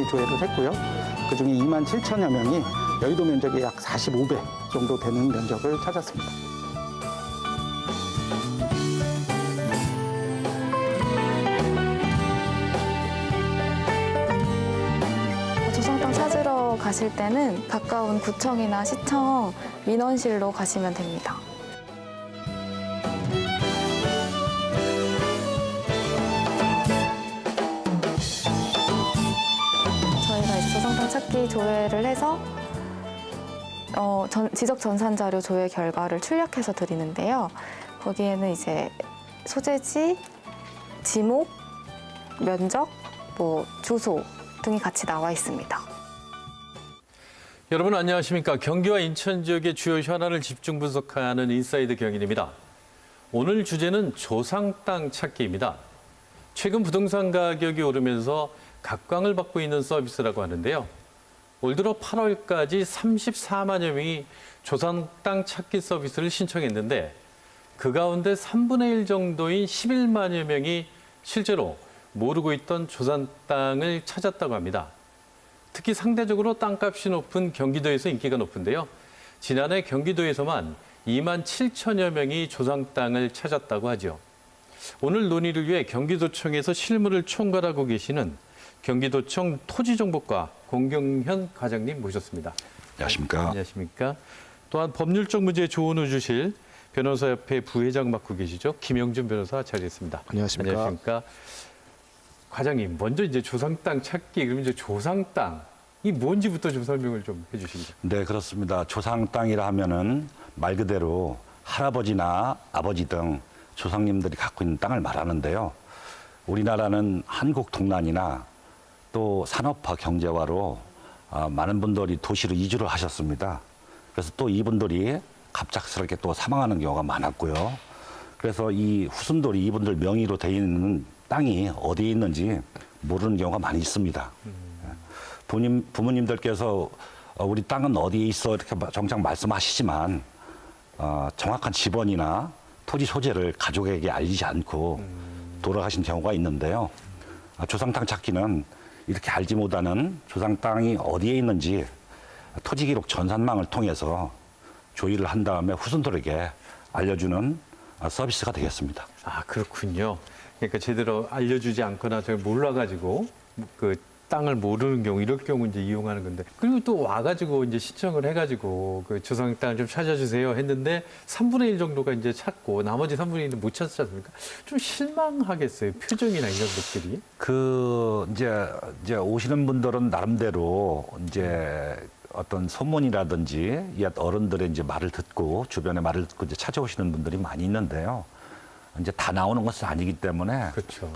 조회를 했고요. 그중에 2만 7천여 명이 여의도 면적의 약 45배 정도 되는 면적을 찾았습니다. 조상땅 찾으러 가실 때는 가까운 구청이나 시청 민원실로 가시면 됩니다. 저희가 이제 조상땅 찾기 조회를 해서 지적 전산 자료 조회 결과를 출력해서 드리는데요. 거기에는 이제 소재지, 지목, 면적, 주소 등이 같이 나와 있습니다. 여러분 안녕하십니까? 경기와 인천 지역의 주요 현안을 집중 분석하는 인사이드 경인입니다. 오늘 주제는 조상 땅 찾기입니다. 최근 부동산 가격이 오르면서 각광을 받고 있는 서비스라고 하는데요. 올 들어 8월까지 34만여 명이 조상 땅 찾기 서비스를 신청했는데 그 가운데 3분의 1 정도인 11만여 명이 실제로 모르고 있던 조상 땅을 찾았다고 합니다. 특히 상대적으로 땅값이 높은 경기도에서 인기가 높은데요. 지난해 경기도에서만 2만 7천여 명이 조상 땅을 찾았다고 하죠. 오늘 논의를 위해 경기도청에서 실무를 총괄하고 계시는 경기도청 토지정보과 공경현 과장님 모셨습니다. 안녕하십니까. 안녕하십니까. 또한 법률적 문제에 조언을 주실 변호사협회 부회장 맡고 계시죠. 김영준 변호사 자리했습니다. 안녕하십니까. 안녕하십니까. 과장님, 먼저 이제 조상 땅 찾기, 그러면 이제 조상 땅이 뭔지부터 좀 설명을 좀 해주시죠. 네, 그렇습니다. 조상 땅이라 하면은 말 그대로 할아버지나 아버지 등 조상님들이 갖고 있는 땅을 말하는데요. 우리나라는 한국 동란이나 또 산업화 경제화로 많은 분들이 도시로 이주를 하셨습니다. 그래서 또 이분들이 갑작스럽게 또 사망하는 경우가 많았고요. 그래서 이 후손들이 이분들 명의로 돼 있는 땅이 어디에 있는지 모르는 경우가 많이 있습니다. 부모님들께서 우리 땅은 어디에 있어 이렇게 정작 말씀하시지만 정확한 지번이나 토지 소재를 가족에게 알리지 않고 돌아가신 경우가 있는데요. 조상 땅 찾기는 이렇게 알지 못하는 조상 땅이 어디에 있는지 토지 기록 전산망을 통해서 조회를 한 다음에 후손들에게 알려주는 서비스가 되겠습니다. 아, 그렇군요. 그러니까 제대로 알려주지 않거나 잘 몰라가지고 그 땅을 모르는 경우, 이럴 경우 이제 이용하는 건데. 그리고 또 와가지고 이제 신청을 해가지고 그 조상 땅을 좀 찾아주세요 했는데 3분의 1 정도가 이제 찾고 나머지 3분의 1은 못 찾지 않습니까? 좀 실망하겠어요. 표정이나 이런 것들이. 이제 오시는 분들은 나름대로 이제 어떤 소문이라든지 옛 어른들의 이제 말을 듣고 주변의 말을 듣고 이제 찾아오시는 분들이 많이 있는데요. 이제 다 나오는 것은 아니기 때문에 그렇죠.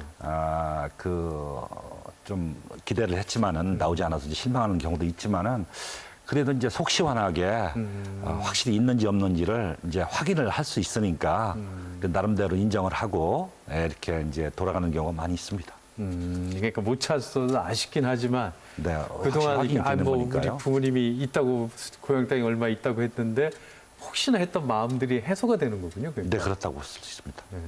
좀 기대를 했지만은 나오지 않아서 이제 실망하는 경우도 있지만은 그래도 이제 속 시원하게 확실히 있는지 없는지를 이제 확인을 할 수 있으니까 나름대로 인정을 하고 이렇게 이제 돌아가는 경우가 많이 있습니다. 그러니까 못 찾아서 아쉽긴 하지만 네, 그동안 확인이 되는 우리 거니까요. 부모님이 있다고 고향 땅이 얼마 있다고 했는데 혹시나 했던 마음들이 해소가 되는 거군요. 그러니까. 네, 그렇다고 볼 수 있습니다. 네.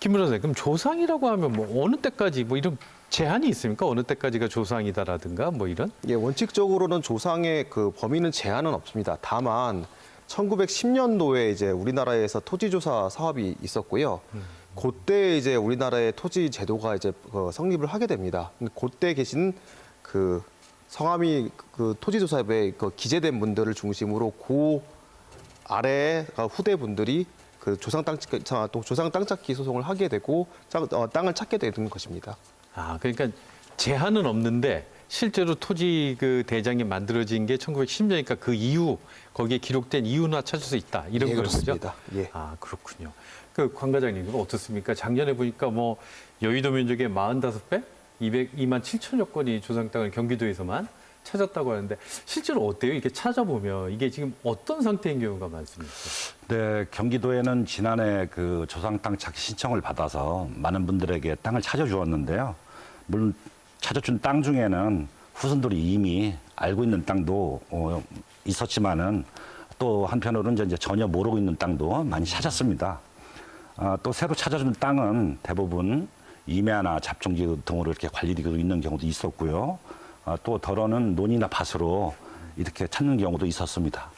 김 변호사님, 그럼 조상이라고 하면 뭐 어느 때까지 뭐 이런 제한이 있습니까? 어느 때까지가 조상이다라든가 뭐 이런? 예, 원칙적으로는 조상의 그 범위는 제한은 없습니다. 다만 1910년도에 이제 우리나라에서 토지조사 사업이 있었고요. 그때 이제 우리나라의 토지 제도가 이제 성립을 하게 됩니다. 근데 그때 계신 그 성함이 그 토지조사에 기재된 분들을 중심으로 그 아래 후대 분들이 그 조상 땅 찾기 소송을 하게 되고 땅을 찾게 되는 것입니다. 아, 그러니까 제한은 없는데 실제로 토지 그 대장이 만들어진 게 1910년이니까 그 이후 거기에 기록된 이유나 찾을 수 있다 이런 예, 거죠? 그렇습니다. 예. 아, 그렇군요. 그 관 과장님 어떻습니까? 작년에 보니까 뭐 여의도 면적의 45배, 2만 7천여 건이 조상 땅을 경기도에서만 찾았다고 하는데 실제로 어때요? 이렇게 찾아보면 이게 지금 어떤 상태인 경우가 많습니까? 네, 경기도에는 지난해 그 조상 땅 찾기 신청을 받아서 많은 분들에게 땅을 찾아주었는데요. 물론 찾아준 땅 중에는 후손들이 이미 알고 있는 땅도 있었지만은 또 한편으로는 이제 전혀 모르고 있는 땅도 많이 찾았습니다. 또 새로 찾아준 땅은 대부분 임야나 잡종지 등으로 이렇게 관리되고 있는 경우도 있었고요. 또 덜어는 논이나 밭으로 이렇게 찾는 경우도 있었습니다.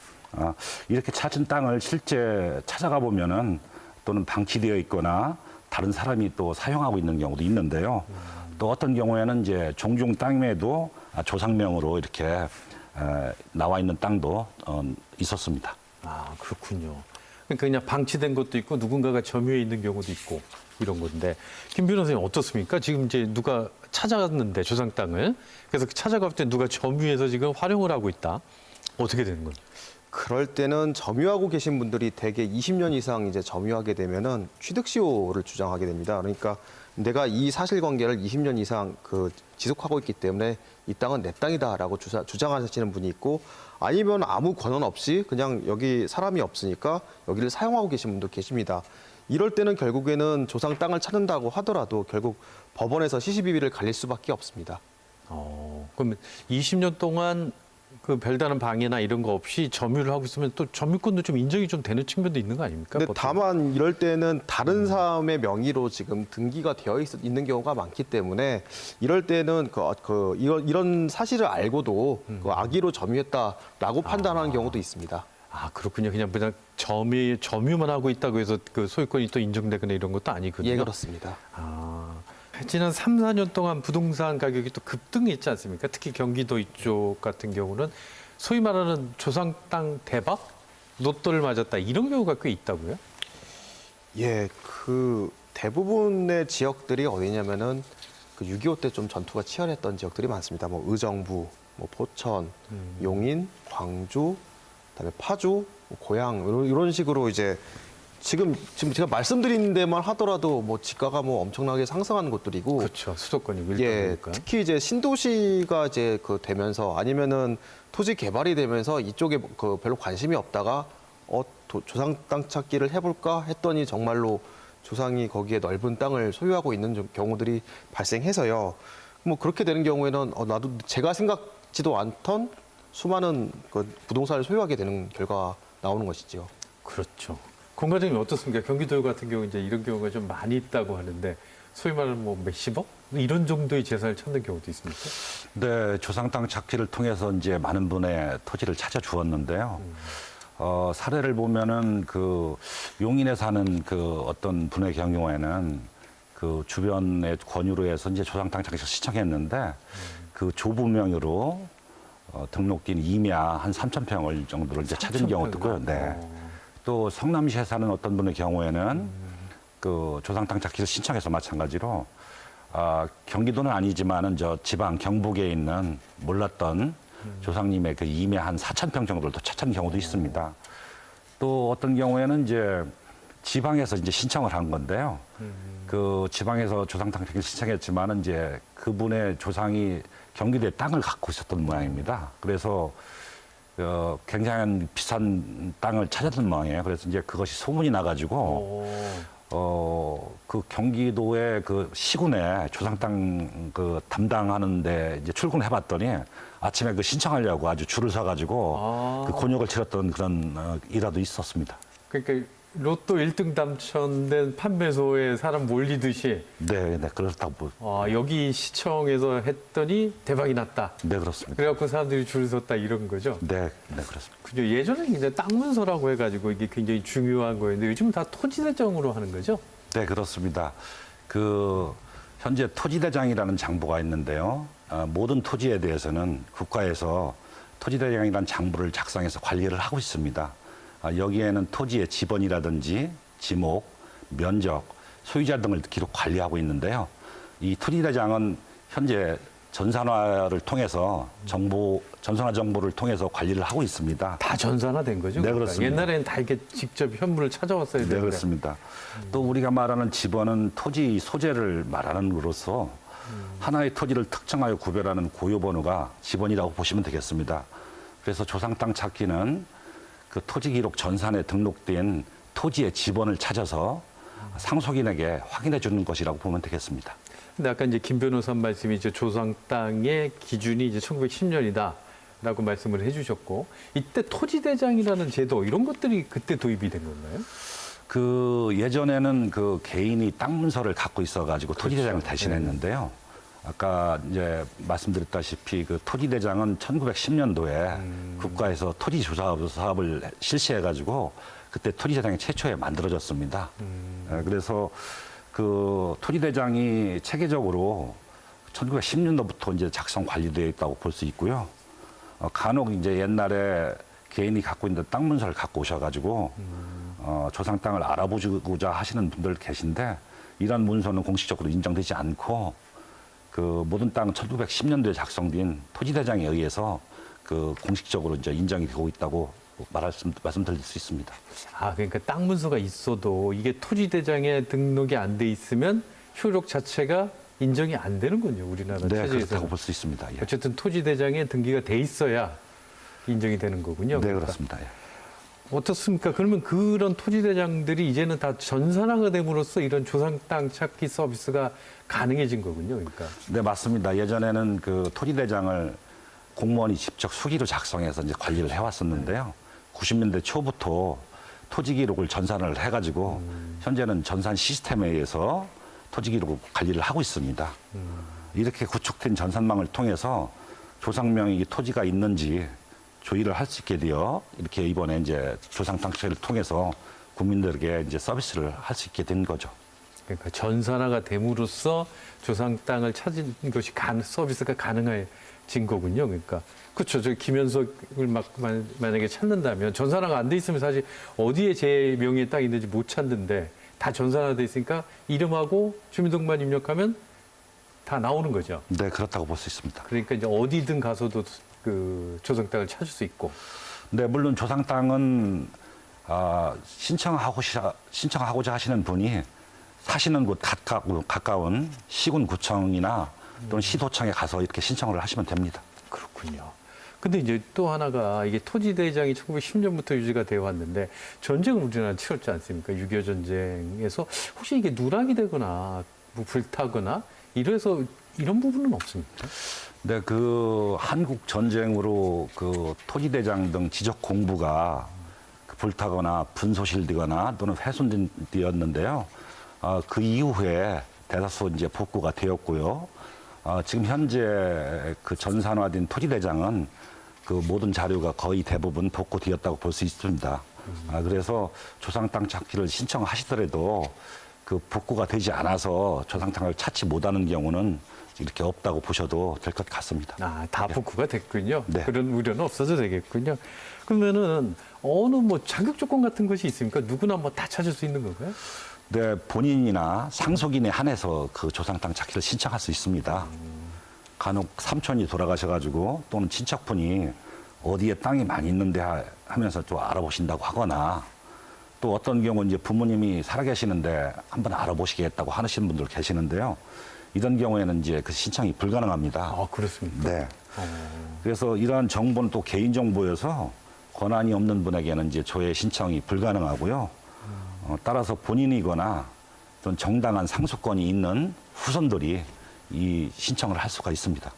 이렇게 찾은 땅을 실제 찾아가 보면은 또는 방치되어 있거나 다른 사람이 또 사용하고 있는 경우도 있는데요. 또 어떤 경우에는 이제 종종 땅에도 조상명으로 이렇게 나와 있는 땅도 있었습니다. 아, 그렇군요. 그러니까 그냥 방치된 것도 있고 누군가가 점유해 있는 경우도 있고 이런 건데 김 변호사님 어떻습니까? 지금 이제 누가 찾아갔는데 조상 땅을 그래서 찾아갈 때 누가 점유해서 지금 활용을 하고 있다. 어떻게 되는 거예요? 그럴 때는 점유하고 계신 분들이 대개 20년 이상 이제 점유하게 되면은 취득시효를 주장하게 됩니다. 그러니까 내가 이 사실관계를 20년 이상 지속하고 있기 때문에 이 땅은 내 땅이다라고 주장하시는 분이 있고 아니면 아무 권한 없이 그냥 여기 사람이 없으니까 여기를 사용하고 계신 분도 계십니다. 이럴 때는 결국에는 조상 땅을 찾는다고 하더라도 결국 법원에서 시시비비를 갈릴 수밖에 없습니다. 그럼 20년 동안 그 별다른 방해나 이런 거 없이 점유를 하고 있으면 또 점유권도 좀 인정이 좀 되는 측면도 있는 거 아닙니까? 근데 보통? 다만 이럴 때는 다른 사람의 명의로 지금 등기가 되어 있는 경우가 많기 때문에 이럴 때는 이런 사실을 알고도 악의로 점유했다라고 판단하는 경우도 있습니다. 아, 그렇군요. 그냥 점유만 하고 있다고 해서 그 소유권이 또 인정되거나 이런 것도 아니거든요. 예, 그렇습니다. 지난 3, 4년 동안 부동산 가격이 또 급등했지 않습니까? 특히 경기도 이쪽 같은 경우는 소위 말하는 조상 땅 대박? 로또를 맞았다. 이런 경우가 꽤 있다고요? 예, 대부분의 지역들이 어디냐면은 6.25 때 좀 전투가 치열했던 지역들이 많습니다. 뭐 의정부, 뭐 포천, 용인, 광주, 그다음에 파주, 고양 이런 식으로 이제 지금 제가 말씀드린 데만 하더라도 뭐 지가가 뭐 엄청나게 상승하는 곳들이고 그렇죠. 수도권이 밀다 예, 보니까. 특히 이제 신도시가 이제 되면서 아니면은 토지 개발이 되면서 이쪽에 별로 관심이 없다가 조상 땅 찾기를 해볼까 했더니 정말로 조상이 거기에 넓은 땅을 소유하고 있는 경우들이 발생해서요. 뭐 그렇게 되는 경우에는 나도 제가 생각지도 않던 수많은 부동산을 소유하게 되는 결과가 나오는 것이죠. 그렇죠. 공 과장님 어떻습니까? 경기도 같은 경우 이제 이런 경우가 좀 많이 있다고 하는데 소위 말하는 뭐 몇십억 이런 정도의 재산을 찾는 경우도 있습니까? 네, 조상 땅 찾기를 통해서 이제 많은 분의 토지를 찾아 주었는데요. 사례를 보면은 용인에 사는 어떤 분의 경우에는 주변의 권유로 해서 이제 조상 땅 찾기를 신청했는데 조부명의로 등록된 임야 한 3,000평을 정도를 이제 찾은 경우도 있고요. 네. 또 성남시에 사는 어떤 분의 경우에는 조상 땅 찾기를 신청해서 마찬가지로 경기도는 아니지만은 지방 경북에 있는 몰랐던 조상님의 임야 한 4,000평 정도를 또 찾은 경우도 있습니다. 또 어떤 경우에는 이제 지방에서 이제 신청을 한 건데요. 지방에서 조상 땅 찾기를 신청했지만은 이제 그분의 조상이 경기도에 땅을 갖고 있었던 모양입니다. 그래서 굉장히 비싼 땅을 찾았던 모양이에요. 그래서 이제 그것이 소문이 나가지고 경기도의 시군에 조상 땅 담당하는데 이제 출근을 해봤더니 아침에 신청하려고 아주 줄을 서가지고 곤욕을 치렀던 그런 일화도 있었습니다. 그러니까 로또 1등 당첨된 판매소에 사람 몰리듯이 네, 그렇다고. 여기 시청에서 했더니 대박이 났다. 네, 그렇습니다. 그래갖고 사람들이 줄 섰다 이런 거죠? 네, 그렇습니다. 그죠. 예전에는 이제 땅 문서라고 해가지고 이게 굉장히 중요한 거였는데 요즘은 다 토지대장으로 하는 거죠? 네, 그렇습니다. 현재 토지대장이라는 장부가 있는데요. 모든 토지에 대해서는 국가에서 토지대장이라는 장부를 작성해서 관리를 하고 있습니다. 여기에는 토지의 지번이라든지 지목, 면적, 소유자 등을 기록 관리하고 있는데요. 이 토지대장은 현재 전산화를 통해서 전산화 정보를 통해서 관리를 하고 있습니다. 다 전산화된 거죠? 네, 그러니까. 그렇습니다. 옛날에는 다 이렇게 직접 현물을 찾아왔어야 되는데. 네, 그렇습니다. 또 우리가 말하는 지번은 토지 소재를 말하는 것으로서 하나의 토지를 특정하여 구별하는 고유번호가 지번이라고 보시면 되겠습니다. 그래서 조상 땅 찾기는 토지 기록 전산에 등록된 토지의 지번을 찾아서 상속인에게 확인해 주는 것이라고 보면 되겠습니다. 근데 아까 이제 김 변호사 말씀이 조상 땅의 기준이 이제 1910년이다라고 말씀을 해주셨고 이때 토지대장이라는 제도 이런 것들이 그때 도입이 된 건가요? 예전에는 개인이 땅 문서를 갖고 있어가지고 토지대장을 그렇죠. 대신했는데요. 아까 이제 말씀드렸다시피 그 토지대장은 1910년도에 국가에서 토지조사 사업을 실시해가지고 그때 토지대장이 최초에 만들어졌습니다. 그래서 그 토지대장이 체계적으로 1910년도부터 이제 작성 관리되어 있다고 볼 수 있고요. 간혹 이제 옛날에 개인이 갖고 있는 땅 문서를 갖고 오셔가지고 조상 땅을 알아보고자 하시는 분들 계신데 이런 문서는 공식적으로 인정되지 않고 그 모든 땅 1910년도에 작성된 토지대장에 의해서 그 공식적으로 이제 인정이 되고 있다고 말씀드릴 수 있습니다. 아, 그러니까 땅 문서가 있어도 이게 토지대장에 등록이 안 돼 있으면 효력 자체가 인정이 안 되는군요, 우리나라 네, 체제에서는. 그렇다고 볼 수 있습니다. 예. 어쨌든 토지대장에 등기가 돼 있어야 인정이 되는 거군요. 네, 그러니까. 그렇습니다. 예. 어떻습니까? 그러면 그런 토지대장들이 이제는 다 전산화가 됨으로써 이런 조상 땅 찾기 서비스가 가능해진 거군요. 그러니까. 네, 맞습니다. 예전에는 그 토지대장을 공무원이 직접 수기로 작성해서 이제 관리를 해왔었는데요. 90년대 초부터 토지 기록을 전산을 해가지고 현재는 전산 시스템에 의해서 토지 기록을 관리를 하고 있습니다. 이렇게 구축된 전산망을 통해서 조상명의 토지가 있는지 조회를 할 수 있게 되어 이렇게 이번에 이제 조상 땅 찾기를 통해서 국민들에게 이제 서비스를 할 수 있게 된 거죠. 그러니까 전산화가 됨으로써 조상 땅을 찾은 것이 서비스가 가능해진 거군요. 그러니까 그렇죠. 저 김현석을 만약에 찾는다면 전산화가 안 돼 있으면 사실 어디에 제 명의의 땅이 있는지 못 찾는데 다 전산화돼 있으니까 이름하고 주민등록만 입력하면 다 나오는 거죠. 네, 그렇다고 볼 수 있습니다. 그러니까 이제 어디든 가서도 그 조상 땅을 찾을 수 있고. 네, 물론 조상 땅은 신청하고자 하시는 분이 사시는 곳 가까운 시군 구청이나 또는 시도청에 가서 이렇게 신청을 하시면 됩니다. 그렇군요. 근데 이제 또 하나가 이게 토지대장이 1910년부터 유지가 되어 왔는데 전쟁을 우리나라 치렀지 않습니까? 6.25 전쟁에서 혹시 이게 누락이 되거나 뭐 불타거나 이래서 이런 부분은 없습니까? 네, 그 한국 전쟁으로 그 토지대장 등 지적 공부가 불타거나 분소실되거나 또는 훼손되었는데요. 그 이후에 대다수 이제 복구가 되었고요. 지금 현재 그 전산화된 토지대장은 그 모든 자료가 거의 대부분 복구되었다고 볼 수 있습니다. 그래서 조상 땅 찾기를 신청하시더라도 그 복구가 되지 않아서 조상 땅을 찾지 못하는 경우는 이렇게 없다고 보셔도 될 것 같습니다. 다 복구가 됐군요. 네. 그런 우려는 없어도 되겠군요. 그러면은 어느 뭐 자격 조건 같은 것이 있습니까? 누구나 뭐 다 찾을 수 있는 건가요? 네, 본인이나 상속인에 한해서 그 조상 땅 찾기를 신청할 수 있습니다. 간혹 삼촌이 돌아가셔가지고 또는 친척분이 어디에 땅이 많이 있는데 하면서 또 알아보신다고 하거나 또 어떤 경우는 이제 부모님이 살아계시는데 한번 알아보시겠다고 하시는 분들 계시는데요. 이런 경우에는 이제 그 신청이 불가능합니다. 아, 그렇습니까? 네. 그래서 이러한 정보는 또 개인정보여서 권한이 없는 분에게는 이제 조회 신청이 불가능하고요. 따라서 본인이거나 또는 정당한 상속권이 있는 후손들이 이 신청을 할 수가 있습니다.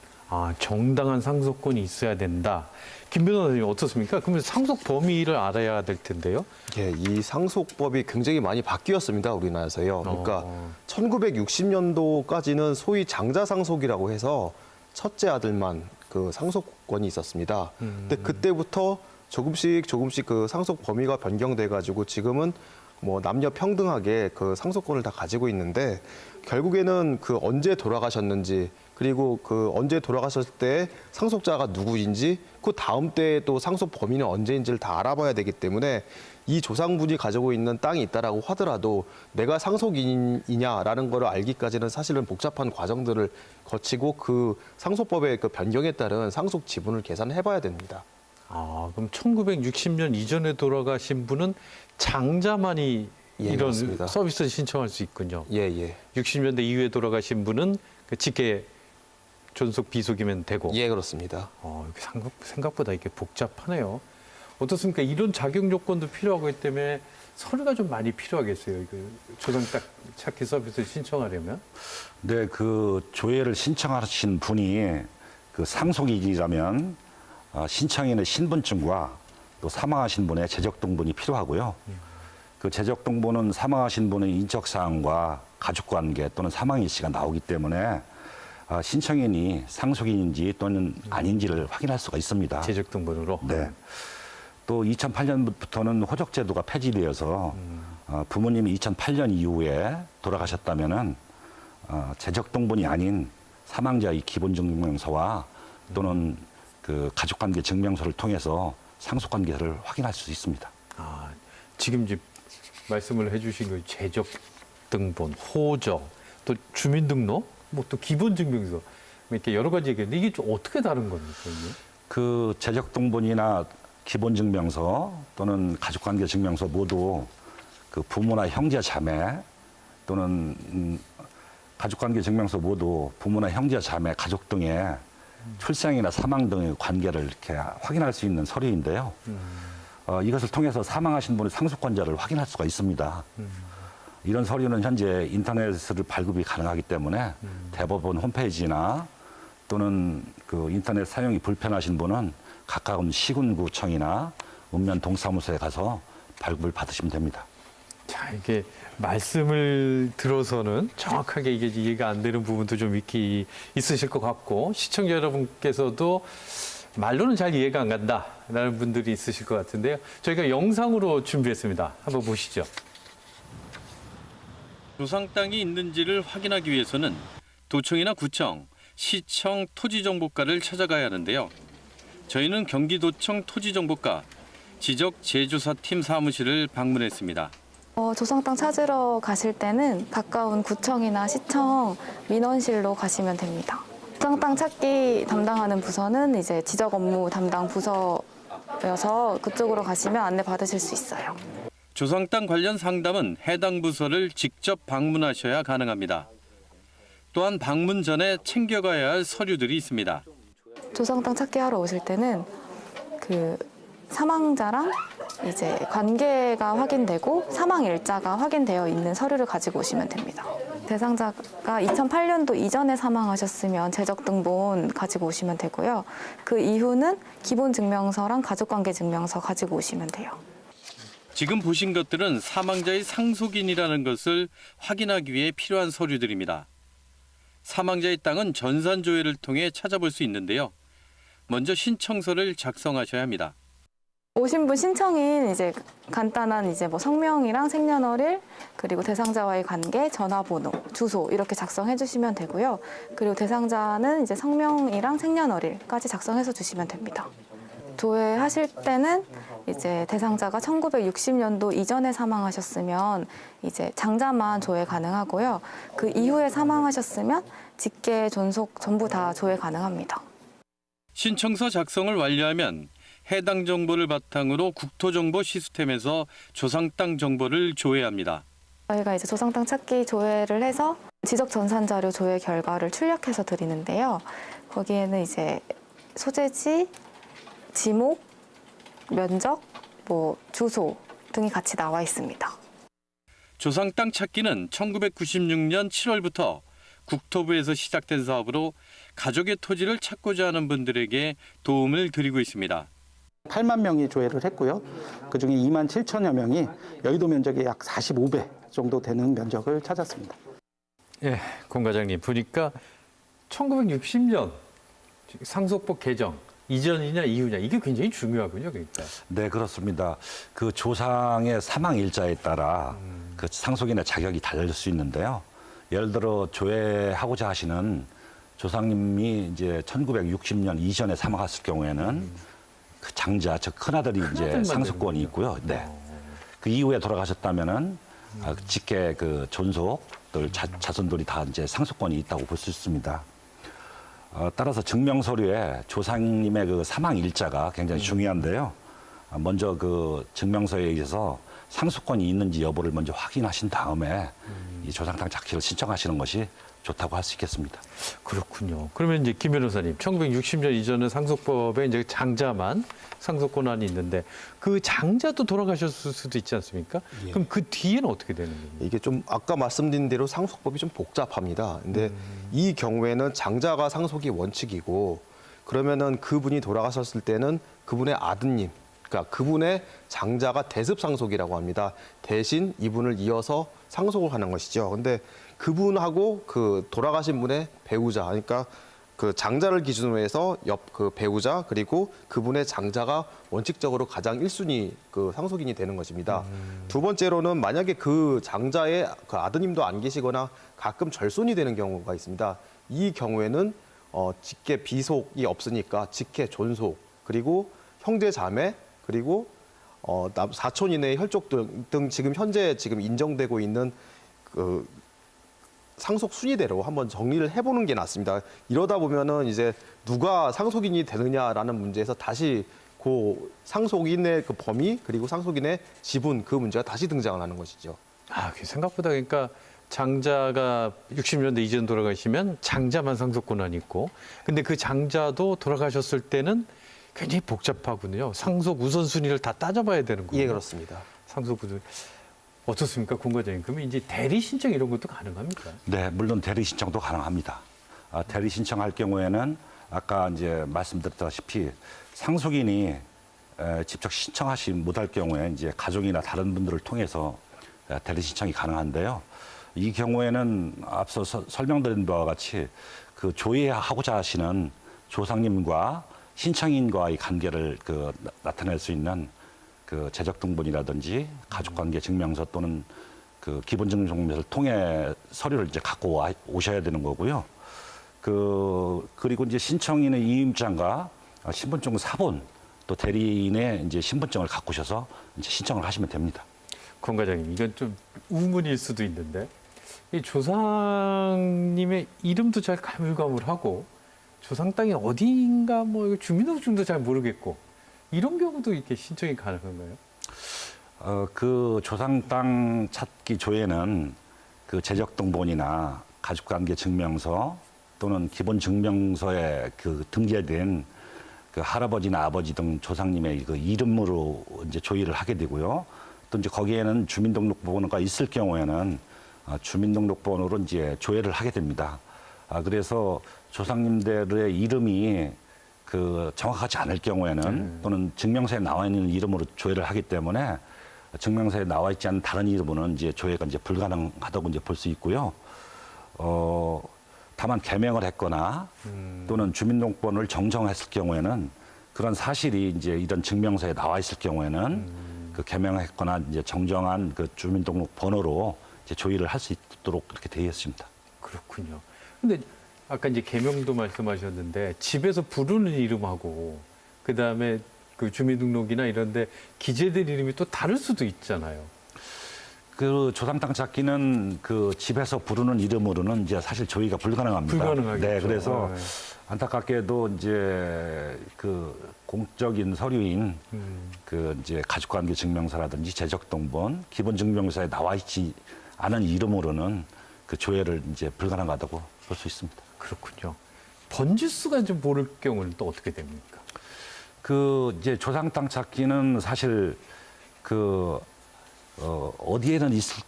정당한 상속권이 있어야 된다. 김 변호사님 어떻습니까? 그러면 상속 범위를 알아야 될 텐데요. 예, 이 상속법이 굉장히 많이 바뀌었습니다, 우리나라에서요. 그러니까 1960년도까지는 소위 장자상속이라고 해서 첫째 아들만 그 상속권이 있었습니다. 근데 그때부터 조금씩 그 상속 범위가 변경돼 가지고 지금은 뭐 남녀 평등하게 그 상속권을 다 가지고 있는데 결국에는 그 언제 돌아가셨는지 그리고 그 언제 돌아가셨을 때 상속자가 누구인지 그 다음 때에 또 상속 범위는 언제인지를 다 알아봐야 되기 때문에 이 조상분이 가지고 있는 땅이 있다라고 하더라도 내가 상속인이냐라는 거를 알기까지는 사실은 복잡한 과정들을 거치고 그 상속법의 그 변경에 따른 상속 지분을 계산해 봐야 됩니다. 그럼 1960년 이전에 돌아가신 분은 장자만이 예, 이런 맞습니다. 서비스를 신청할 수 있군요. 예, 예. 60년대 이후에 돌아가신 분은 그 직계 존속 비속이면 되고. 예, 그렇습니다. 이게 생각보다 이게 복잡하네요. 어떻습니까? 이런 자격 요건도 필요하기 때문에 서류가 좀 많이 필요하겠어요. 조상 땅 찾기 서비스를 신청하려면. 네, 그 조회를 신청하신 분이 그 상속인이라면 신청인의 신분증과 또 사망하신 분의 재적동본이 필요하고요. 그 재적동본은 사망하신 분의 인적사항과 가족관계 또는 사망일시가 나오기 때문에 신청인이 상속인인지 또는 아닌지를 확인할 수가 있습니다. 재적 등본으로. 네. 또 2008년부터는 호적 제도가 폐지되어서 부모님이 2008년 이후에 돌아가셨다면은 재적 등본이 아닌 사망자의 기본증명서와 또는 그 가족관계 증명서를 통해서 상속관계를 확인할 수 있습니다. 아, 지금 이제 말씀을 해주신 그 재적 등본, 호적, 또 주민등록, 뭐 또 기본증명서 이렇게 여러 가지 얘기했는데 이게 좀 어떻게 다른 겁니까? 이게? 그 재적 등본이나 기본증명서 또는 가족관계 증명서 모두 그 부모나 형제 자매 또는 가족관계 증명서 모두 부모나 형제 자매 가족 등의 출생이나 사망 등의 관계를 이렇게 확인할 수 있는 서류인데요. 이것을 통해서 사망하신 분의 상속권자를 확인할 수가 있습니다. 이런 서류는 현재 인터넷으로 발급이 가능하기 때문에 대법원 홈페이지나 또는 그 인터넷 사용이 불편하신 분은 가까운 시군구청이나 읍면 동사무소에 가서 발급을 받으시면 됩니다. 자, 이게 말씀을 들어서는 정확하게 이게 이해가 안 되는 부분도 좀 있으실 것 같고 시청자 여러분께서도 말로는 잘 이해가 안 간다라는 분들이 있으실 것 같은데요. 저희가 영상으로 준비했습니다. 한번 보시죠. 조상 땅이 있는지를 확인하기 위해서는 도청이나 구청, 시청 토지정보과를 찾아가야 하는데요. 저희는 경기도청 토지정보과 지적재조사팀 사무실을 방문했습니다. 조상 땅 찾으러 가실 때는 가까운 구청이나 시청 민원실로 가시면 됩니다. 조상 땅 찾기 담당하는 부서는 이제 지적 업무 담당 부서여서 그쪽으로 가시면 안내 받으실 수 있어요. 조상 땅 관련 상담은 해당 부서를 직접 방문하셔야 가능합니다. 또한 방문 전에 챙겨가야 할 서류들이 있습니다. 조상 땅 찾기 하러 오실 때는 그 사망자랑 이제 관계가 확인되고 사망 일자가 확인되어 있는 서류를 가지고 오시면 됩니다. 대상자가 2008년도 이전에 사망하셨으면 재적 등본 가지고 오시면 되고요. 그 이후는 기본 증명서랑 가족관계 증명서 가지고 오시면 돼요. 지금 보신 것들은 사망자의 상속인이라는 것을 확인하기 위해 필요한 서류들입니다. 사망자의 땅은 전산조회를 통해 찾아볼 수 있는데요. 먼저 신청서를 작성하셔야 합니다. 오신 분 신청인 이제 간단한 이제 뭐 성명이랑 생년월일 그리고 대상자와의 관계, 전화번호, 주소 이렇게 작성해 주시면 되고요. 그리고 대상자는 이제 성명이랑 생년월일까지 작성해서 주시면 됩니다. 조회하실 때는 이제 대상자가 1960년도 이전에 사망하셨으면 이제 장자만 조회 가능하고요. 그 이후에 사망하셨으면 직계, 존속 전부 다 조회 가능합니다. 신청서 작성을 완료하면 해당 정보를 바탕으로 국토정보 시스템에서 조상 땅 정보를 조회합니다. 저희가 이제 조상 땅 찾기 조회를 해서 지적 전산 자료 조회 결과를 출력해서 드리는데요. 거기에는 이제 소재지, 지목, 면적, 뭐 주소 등이 같이 나와 있습니다. 조상 땅 찾기는 1996년 7월부터 국토부에서 시작된 사업으로 가족의 토지를 찾고자 하는 분들에게 도움을 드리고 있습니다. 8만 명이 조회를 했고요. 그중에 2만 7천여 명이 여의도 면적의 약 45배 정도 되는 면적을 찾았습니다. 예, 공 과장님 보니까 1960년 상속법 개정 이전이냐 이후냐 이게 굉장히 중요하군요. 그러니까. 네, 그렇습니다. 그 조상의 사망 일자에 따라 그 상속인의 자격이 달릴 수 있는데요. 예를 들어 조회하고자 하시는 조상님이 이제 1960년 이전에 사망했을 경우에는 그 장자, 즉 큰아들이 이제 상속권이 있고요. 네. 그 이후에 돌아가셨다면은 직계 그 존속들 자손들이 다 이제 상속권이 있다고 볼 수 있습니다. 따라서 증명 서류에 조상님의 그 사망 일자가 굉장히 중요한데요. 먼저 그 증명서에 의해서 상속권이 있는지 여부를 먼저 확인하신 다음에 이 조상 땅 찾기를 신청하시는 것이 좋다고 할 수 있겠습니다. 그렇군요. 그러면 이제 김 변호사님, 1960년 이전의 상속법에 이제 장자만 상속권한이 있는데 그 장자도 돌아가셨을 수도 있지 않습니까? 예. 그럼 그 뒤에는 어떻게 되는 겁니까? 이게 좀 아까 말씀드린 대로 상속법이 좀 복잡합니다. 근데 이 경우에는 장자가 상속이 원칙이고 그러면은 그분이 돌아가셨을 때는 그분의 아드님, 그러니까 그분의 장자가 대습상속이라고 합니다. 대신 이분을 이어서 상속을 하는 것이죠. 근데 그분하고 그 돌아가신 분의 배우자, 그러니까 그 장자를 기준으로 해서 옆 그 배우자 그리고 그분의 장자가 원칙적으로 가장 1순위 그 상속인이 되는 것입니다. 두 번째로는 만약에 그 장자의 그 아드님도 안 계시거나 가끔 절손이 되는 경우가 있습니다. 이 경우에는 직계 비속이 없으니까 직계 존속 그리고 형제 자매 그리고 사촌 이내의 혈족 등 지금 현재 인정되고 있는 그 상속 순위대로 한번 정리를 해보는 게 낫습니다. 이러다 보면은 이제 누가 상속인이 되느냐라는 문제에서 다시 그 상속인의 그 범위 그리고 상속인의 지분 그 문제가 다시 등장을 하는 것이죠. 그 생각보다 그러니까 장자가 60년대 이전 돌아가시면 장자만 상속 권한이 있고, 근데 그 장자도 돌아가셨을 때는 굉장히 복잡하군요. 상속 우선순위를 다 따져봐야 되는군요. 예, 그렇습니다. 상속 우선. 어떻습니까, 공 과장님? 그러면 이제 대리 신청 이런 것도 가능합니까? 네, 물론 대리 신청도 가능합니다. 대리 신청할 경우에는 아까 이제 말씀드렸다시피 상속인이 직접 신청하시 못할 경우에 이제 가족이나 다른 분들을 통해서 대리 신청이 가능한데요. 이 경우에는 앞서 설명드린 바와 같이 그 조회하고자 하시는 조상님과 신청인과의 관계를 나타낼 수 있는 그 재적등본이라든지 가족관계 증명서 또는 그 기본증명서를 통해 서류를 이제 갖고 오셔야 되는 거고요. 그리고 이제 신청인의 이임장과 신분증 사본 또 대리인의 이제 신분증을 갖고 오셔서 이제 신청을 하시면 됩니다. 권 과장님, 이건 좀 우문일 수도 있는데 이 조상님의 이름도 잘 가물가물하고 조상 땅이 어디인가 뭐 주민등록증도 잘 모르겠고 이런 경우도 이렇게 신청이 가능한가요? 그 조상 땅 찾기 조회는 그 재적등본이나 가족관계 증명서 또는 기본 증명서에 그 등재된 그 할아버지나 아버지 등 조상님의 그 이름으로 이제 조회를 하게 되고요. 또 이제 거기에는 주민등록번호가 있을 경우에는 주민등록번호로 이제 조회를 하게 됩니다. 그래서 조상님들의 이름이 그 정확하지 않을 경우에는 또는 증명서에 나와 있는 이름으로 조회를 하기 때문에 증명서에 나와 있지 않은 다른 이름으로는 이제 조회가 이제 불가능하다고 이제 볼 수 있고요. 다만 개명을 했거나 또는 주민등록번호를 정정했을 경우에는 그런 사실이 이제 이런 증명서에 나와 있을 경우에는 그 개명했거나 이제 정정한 그 주민등록번호로 이제 조회를 할 수 있도록 그렇게 되어 있습니다. 그렇군요. 근데 아까 이제 개명도 말씀하셨는데 집에서 부르는 이름하고 그다음에 그 주민등록이나 이런데 기재된 이름이 또 다를 수도 있잖아요. 그 조상 땅 찾기는 그 집에서 부르는 이름으로는 이제 사실 조회가 불가능합니다. 불가능하겠죠. 네, 그래서 네. 안타깝게도 이제 그 공적인 서류인 그 이제 가족관계 증명서라든지 재적등본, 기본증명서에 나와 있지 않은 이름으로는 그 조회를 이제 불가능하다고 볼 수 있습니다. 그렇군요. 번지수가 좀 모를 경우는 또 어떻게 됩니까? 그 이제 조상 땅 찾기는 사실 그 어디에는 있을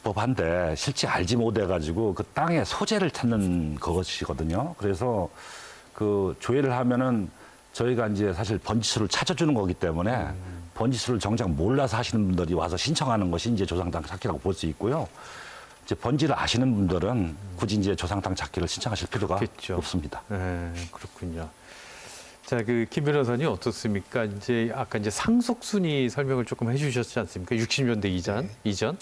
법한데 실제 알지 못해가지고 그 땅의 소재를 찾는 것이거든요. 그래서 그 조회를 하면은 저희가 이제 사실 번지수를 찾아주는 거기 때문에 번지수를 정작 몰라서 하시는 분들이 와서 신청하는 것이 이제 조상 땅 찾기라고 볼 수 있고요. 이제 번지를 아시는 분들은 굳이 이제 조상 땅 찾기를 신청하실 필요가 그렇겠죠. 없습니다. 네, 그렇군요. 자, 그 김 변호사님 어떻습니까? 이제 아까 이제 상속 순위 설명을 조금 해주셨지 않습니까? 60년대 이전.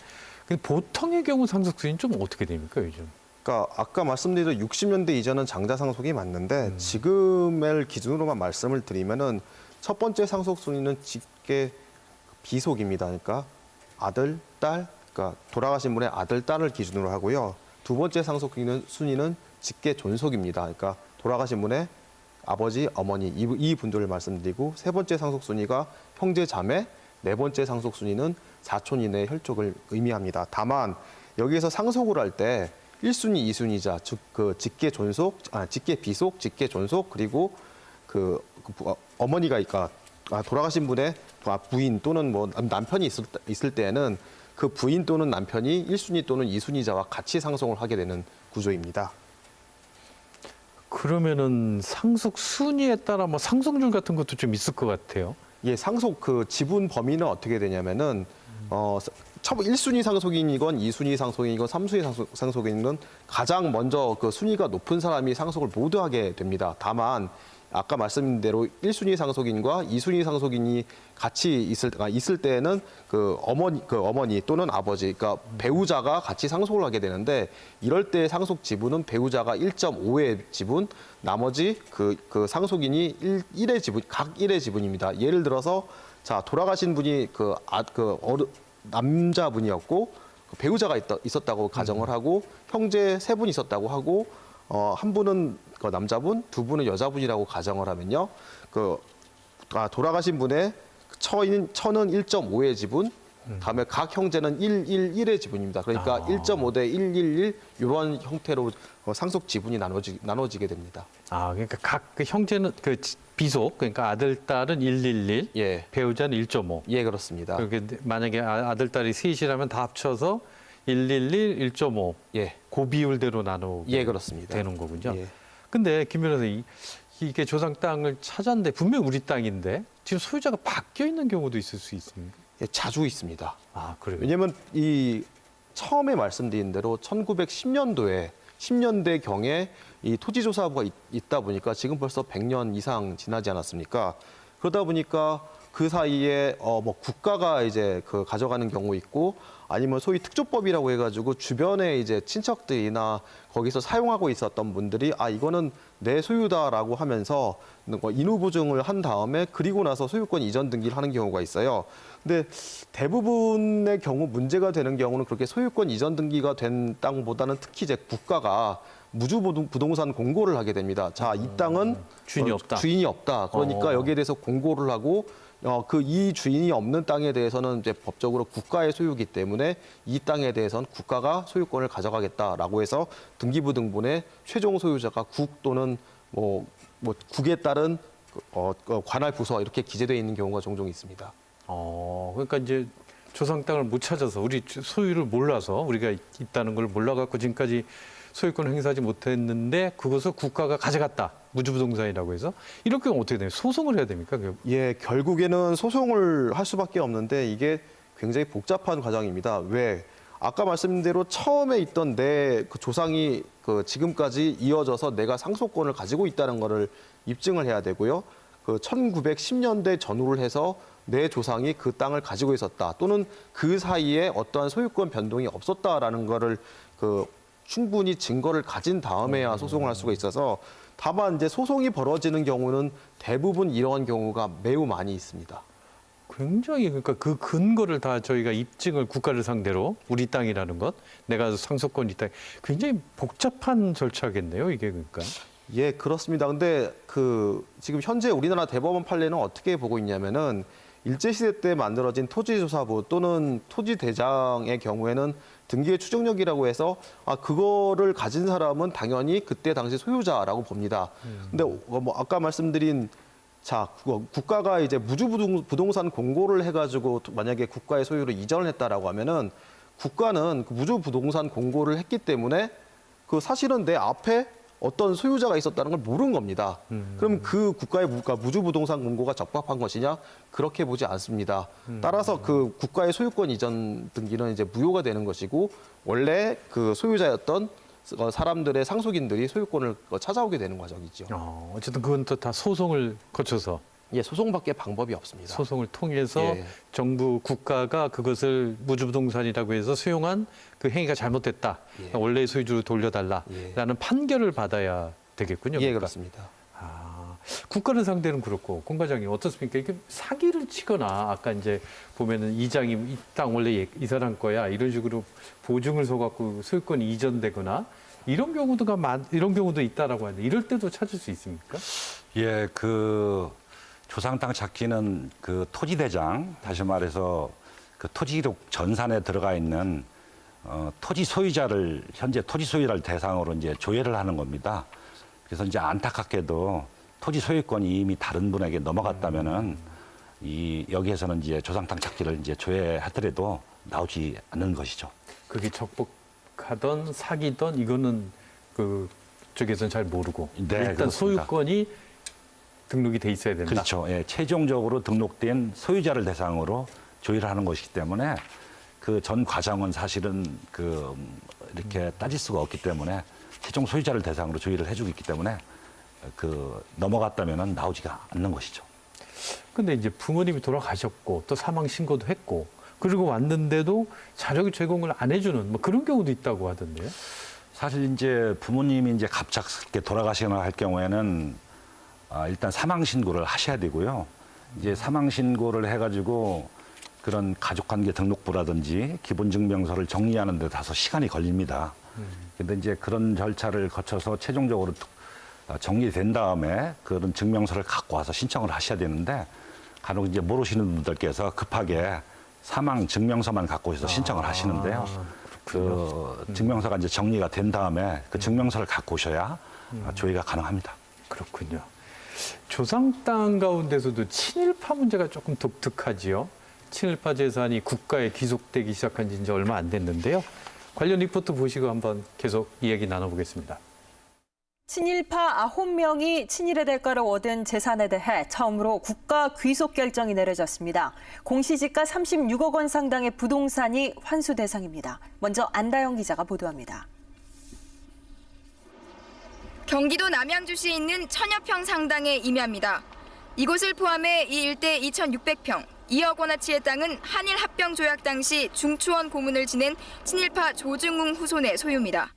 근데 보통의 경우 상속 순위는 좀 어떻게 됩니까, 요즘? 그러니까 아까 말씀드린 60년대 이전은 장자 상속이 맞는데 지금을 기준으로만 말씀을 드리면은 첫 번째 상속 순위는 직계 비속입니다. 그러니까 아들, 딸, 그러니까 돌아가신 분의 아들, 딸을 기준으로 하고요. 두 번째 상속 순위는 직계 존속입니다. 그러니까 돌아가신 분의 아버지, 어머니 이 분들을 말씀드리고 세 번째 상속 순위가 형제, 자매, 네 번째 상속 순위는 사촌 이내의 혈족을 의미합니다. 다만 여기에서 상속을 할 때 1순위, 2순위자, 즉 그 직계 존속, 직계 비속, 직계 존속 그리고 어머니가 그러니까 돌아가신 분의 부인 또는 뭐 남편이 있을 때에는 그 부인 또는 남편이 1순위 또는 2순위자와 같이 상속을 하게 되는 구조입니다. 그러면은 상속 순위에 따라 뭐 상속률 같은 것도 좀 있을 것 같아요. 예, 상속 그 지분 범위는 어떻게 되냐면은 첫 1순위 상속인이건 2순위 상속인이건 3순위 상속인이건 가장 먼저 그 순위가 높은 사람이 상속을 모두 하게 됩니다. 다만 아까 말씀드린 대로 1순위 상속인과 2순위 상속인이 같이 있을 때는 그 어머니 또는 아버지, 그러니까 배우자가 같이 상속을 하게 되는데 이럴 때 상속 지분은 배우자가 1.5의 지분, 나머지 그 상속인이 1의 지분, 각 1의 지분입니다. 예를 들어서 자, 돌아가신 분이 남자분이었고 배우자가 있었다고 가정을 하고 형제 3분 있었다고 하고 한 분은 그 남자분, 2분은 여자분이라고 가정을 하면요. 돌아가신 분의 처는 1.5의 지분, 다음에 각 형제는 1의 지분입니다. 그러니까 1.5 대 111 이런 형태로 상속 지분이 나눠지게 됩니다. 아, 그러니까 각 그 형제는 그 비속, 그러니까 아들, 딸은 111, 예. 배우자는 1.5. 예, 그렇습니다. 그렇게 만약에 아들, 딸이 셋이라면 다 합쳐서 111, 1.5. 예. 그 비율대로 나누게 예, 그렇습니다. 되는 거군요. 예. 근데 김 변호사, 이게 조상 땅을 찾았는데 분명 우리 땅인데 지금 소유자가 바뀌어 있는 경우도 있을 수 있습니까? 예, 자주 있습니다. 아, 그래요? 왜냐하면 이 처음에 말씀드린 대로 1910년도에 10년대 경에 이 토지조사부가 있다 보니까 지금 벌써 100년 이상 지나지 않았습니까? 그러다 보니까 그 사이에 뭐 국가가 이제 그 가져가는 경우 있고 아니면 소위 특조법이라고 해가지고 주변에 이제 친척들이나 거기서 사용하고 있었던 분들이 이거는 내 소유다라고 하면서 인후 보증을 한 다음에 그리고 나서 소유권 이전 등기를 하는 경우가 있어요. 근데 대부분의 경우 문제가 되는 경우는 그렇게 소유권 이전 등기가 된 땅보다는 특히 이제 국가가 무주 부동산 공고를 하게 됩니다. 자, 이 땅은 주인이 없다. 주인이 없다. 그러니까 여기에 대해서 공고를 하고 이 주인이 없는 땅에 대해서는 이제 법적으로 국가의 소유이기 때문에 이 땅에 대해서는 국가가 소유권을 가져가겠다라고 해서 등기부등본에 최종 소유자가 국 또는 뭐 국에 따른 관할 부서 이렇게 기재되어 있는 경우가 종종 있습니다. 그러니까 이제 조상 땅을 못 찾아서 우리 소유를 몰라서 우리가 있다는 걸 몰라갖고 지금까지 소유권을 행사하지 못했는데 그것을 국가가 가져갔다. 무주부동산이라고 해서 이럴 경우 어떻게 돼요? 소송을 해야 됩니까? 예, 결국에는 소송을 할 수밖에 없는데 이게 굉장히 복잡한 과정입니다. 왜? 아까 말씀드린 대로 처음에 있던 내 그 조상이 지금까지 이어져서 내가 상속권을 가지고 있다는 거를 입증을 해야 되고요. 1910년대 전후를 해서 내 조상이 그 땅을 가지고 있었다. 또는 그 사이에 어떠한 소유권 변동이 없었다라는 거를 충분히 증거를 가진 다음에야 소송을 할 수가 있어서 다만 이제 소송이 벌어지는 경우는 대부분 이러한 경우가 매우 많이 있습니다. 굉장히 그러니까 그 근거를 다 저희가 입증을 국가를 상대로 우리 땅이라는 것, 내가 상속권이 있다. 굉장히 복잡한 절차겠네요, 이게 그러니까. 예, 그렇습니다. 근데 지금 현재 우리나라 대법원 판례는 어떻게 보고 있냐면은 일제시대 때 만들어진 토지조사부 또는 토지대장의 경우에는 등기의 추정력이라고 해서 그거를 가진 사람은 당연히 그때 당시 소유자라고 봅니다. 근데 아까 말씀드린 국가가 이제 무주부동산 공고를 해가지고 만약에 국가의 소유를 이전을 했다라고 하면은 국가는 그 무주부동산 공고를 했기 때문에 사실은 내 앞에 어떤 소유자가 있었다는 걸 모르는 겁니다. 그럼 그 국가의 무주부동산 공고가 적법한 것이냐? 그렇게 보지 않습니다. 따라서 그 국가의 소유권 이전 등기는 이제 무효가 되는 것이고 원래 그 소유자였던 사람들의 상속인들이 소유권을 찾아오게 되는 과정이죠. 어쨌든 그건 또 다 소송을 거쳐서. 예, 소송밖에 방법이 없습니다. 소송을 통해서 예. 정부 국가가 그것을 무주부동산이라고 해서 수용한 그 행위가 잘못됐다. 예. 원래의 소유주로 돌려달라라는 판결을 받아야 되겠군요. 예, 그러니까. 그렇습니다. 국가를 상대는 그렇고 공 과장님 어떻습니까? 이게 사기를 치거나 아까 이제 보면은 이장이 이 땅 원래 이 사람 거야 이런 식으로 보증을 서갖고 소유권이 이전되거나 이런 경우도 있다라고 하는데 이럴 때도 찾을 수 있습니까? 예, 조상 땅 찾기는 토지대장, 다시 말해서 토지록 전산에 들어가 있는 토지 소유자를 현재 토지 소유자를 대상으로 이제 조회를 하는 겁니다. 그래서 이제 안타깝게도 토지 소유권이 이미 다른 분에게 넘어갔다면은 여기에서는 이제 조상 땅 찾기를 이제 조회하더라도 나오지 않는 것이죠. 그게 적법하던 사기던 이거는 그쪽에서는 잘 모르고 네, 일단 그렇습니다. 소유권이 등록이 돼 있어야 된다. 그렇죠. 예, 최종적으로 등록된 소유자를 대상으로 조의를 하는 것이기 때문에 그 전 과정은 사실은 이렇게 따질 수가 없기 때문에 최종 소유자를 대상으로 조의를 해주고 있기 때문에 넘어갔다면은 나오지가 않는 것이죠. 근데 이제 부모님이 돌아가셨고 또 사망 신고도 했고 그리고 왔는데도 자료 제공을 안 해주는 뭐 그런 경우도 있다고 하던데요. 사실 이제 부모님이 이제 갑작스럽게 돌아가시거나 할 경우에는 일단 사망 신고를 하셔야 되고요. 이제 사망 신고를 해가지고 그런 가족관계 등록부라든지 기본증명서를 정리하는 데 다소 시간이 걸립니다. 근데 이제 그런 절차를 거쳐서 최종적으로 정리된 다음에 그런 증명서를 갖고 와서 신청을 하셔야 되는데 간혹 이제 모르시는 분들께서 급하게 사망 증명서만 갖고 오셔서 신청을 하시는데요. 그 증명서가 이제 정리가 된 다음에 그 증명서를 갖고 오셔야 조의가 가능합니다. 그렇군요. 조상 땅 가운데서도 친일파 문제가 조금 독특하지요. 친일파 재산이 국가에 귀속되기 시작한 지 이제 얼마 안 됐는데요. 관련 리포트 보시고 한번 계속 이야기 나눠보겠습니다. 친일파 9명이 친일의 대가로 얻은 재산에 대해 처음으로 국가 귀속 결정이 내려졌습니다. 공시지가 36억 원 상당의 부동산이 환수 대상입니다. 먼저 안다영 기자가 보도합니다. 경기도 남양주시에 있는 1000여 평 상당의 임야입니다. 이곳을 포함해 이 일대 2600평, 2억 원어치의 땅은 한일 합병 조약 당시 중추원 고문을 지낸 친일파 조중웅 후손의 소유입니다.